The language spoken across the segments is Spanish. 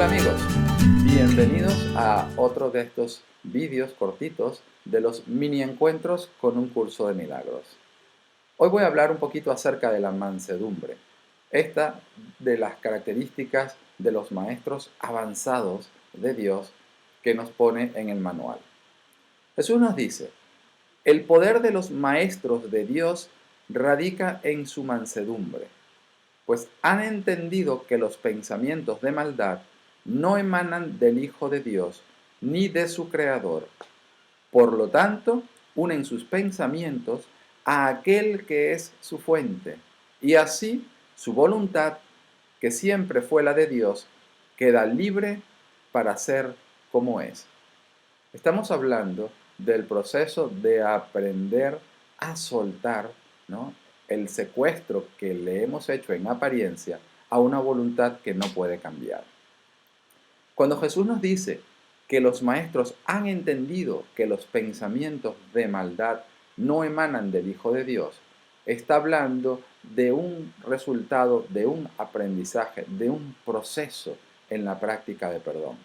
Hola amigos, bienvenidos a otro de estos vídeos cortitos de los mini encuentros con un curso de milagros. Hoy voy a hablar un poquito acerca de la mansedumbre, esta de las características de los maestros avanzados de Dios que nos pone en el manual. Jesús nos dice, el poder de los maestros de Dios radica en su mansedumbre, pues han entendido que los pensamientos de maldad no emanan del Hijo de Dios ni de su Creador. Por lo tanto, unen sus pensamientos a aquel que es su fuente, y así su voluntad, que siempre fue la de Dios, queda libre para ser como es. Estamos hablando del proceso de aprender a soltar, ¿no?, el secuestro que le hemos hecho en apariencia a una voluntad que no puede cambiar. Cuando Jesús nos dice que los maestros han entendido que los pensamientos de maldad no emanan del Hijo de Dios, está hablando de un resultado, de un aprendizaje, de un proceso en la práctica de perdón.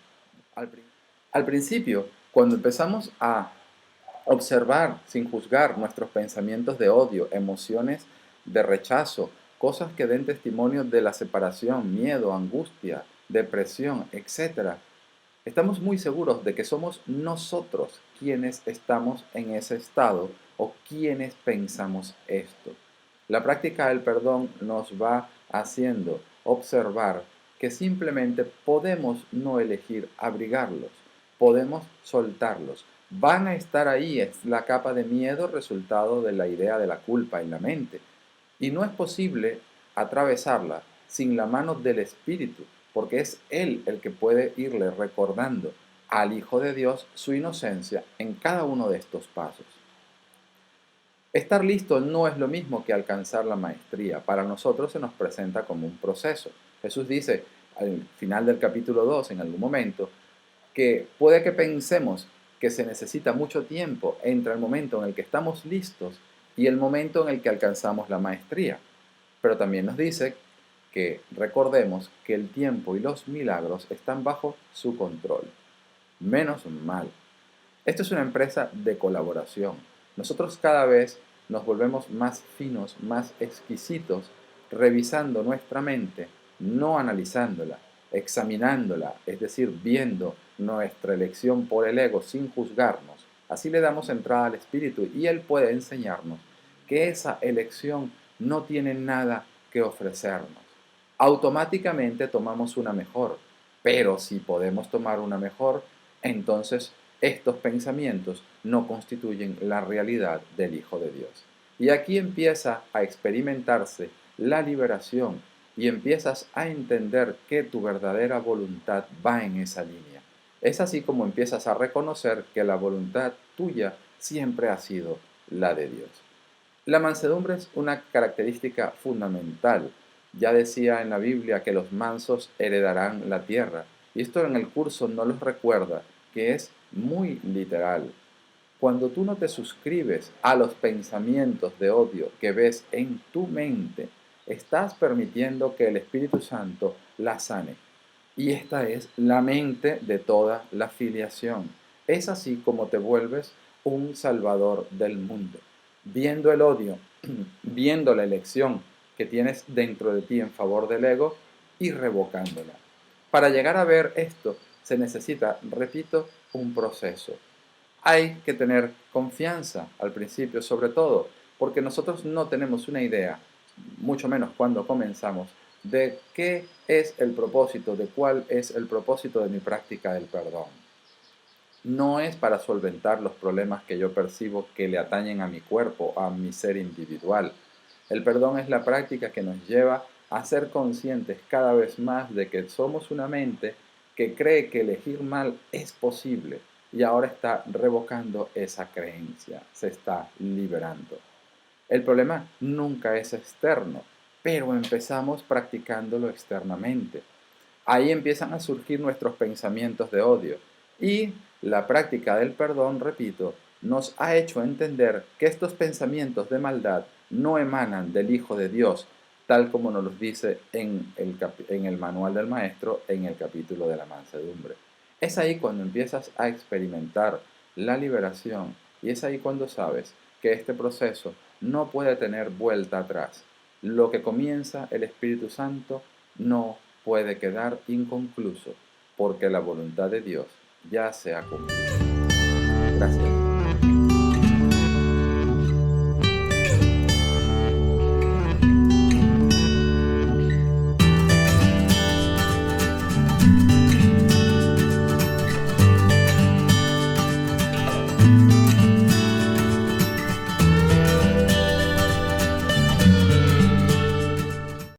Al principio, cuando empezamos a observar sin juzgar nuestros pensamientos de odio, emociones de rechazo, cosas que den testimonio de la separación, miedo, angustia, depresión, etc., estamos muy seguros de que somos nosotros quienes estamos en ese estado o quienes pensamos esto. La práctica del perdón nos va haciendo observar que simplemente podemos no elegir abrigarlos, podemos soltarlos. Van a estar ahí, es la capa de miedo resultado de la idea de la culpa en la mente. Y no es posible atravesarla sin la mano del Espíritu, porque es Él el que puede irle recordando al Hijo de Dios su inocencia en cada uno de estos pasos. Estar listo no es lo mismo que alcanzar la maestría. Para nosotros se nos presenta como un proceso. Jesús dice al final del capítulo 2, en algún momento, que puede que pensemos que se necesita mucho tiempo entre el momento en el que estamos listos y el momento en el que alcanzamos la maestría. Pero también nos dice que recordemos que el tiempo y los milagros están bajo su control. Menos mal. Esto es una empresa de colaboración. Nosotros cada vez nos volvemos más finos, más exquisitos, revisando nuestra mente, no analizándola, examinándola, es decir, viendo nuestra elección por el ego sin juzgarnos. Así le damos entrada al Espíritu y Él puede enseñarnos que esa elección no tiene nada que ofrecernos. Automáticamente tomamos una mejor, pero si podemos tomar una mejor, entonces estos pensamientos no constituyen la realidad del Hijo de Dios. Y aquí empieza a experimentarse la liberación y empiezas a entender que tu verdadera voluntad va en esa línea. Es así como empiezas a reconocer que la voluntad tuya siempre ha sido la de Dios. La mansedumbre es una característica fundamental. Ya decía en la Biblia que los mansos heredarán la tierra. Y esto en el curso no los recuerda, que es muy literal. Cuando tú no te suscribes a los pensamientos de odio que ves en tu mente, estás permitiendo que el Espíritu Santo la sane. Y esta es la mente de toda la filiación. Es así como te vuelves un salvador del mundo. Viendo el odio, viendo la elección que tienes dentro de ti en favor del ego y revocándola. Para llegar a ver esto se necesita, repito, un proceso. Hay que tener confianza al principio, sobre todo, porque nosotros no tenemos una idea, mucho menos cuando comenzamos, de qué es el propósito, de cuál es el propósito de mi práctica del perdón. No es para solventar los problemas que yo percibo que le atañen a mi cuerpo, a mi ser individual. El perdón es la práctica que nos lleva a ser conscientes cada vez más de que somos una mente que cree que elegir mal es posible y ahora está revocando esa creencia, se está liberando. El problema nunca es externo, pero empezamos practicándolo externamente. Ahí empiezan a surgir nuestros pensamientos de odio y la práctica del perdón, repito, nos ha hecho entender que estos pensamientos de maldad no emanan del Hijo de Dios, tal como nos lo dice en el manual del maestro en el capítulo de la mansedumbre. Es ahí cuando empiezas a experimentar la liberación y es ahí cuando sabes que este proceso no puede tener vuelta atrás. Lo que comienza el Espíritu Santo no puede quedar inconcluso porque la voluntad de Dios ya se ha cumplido. Gracias.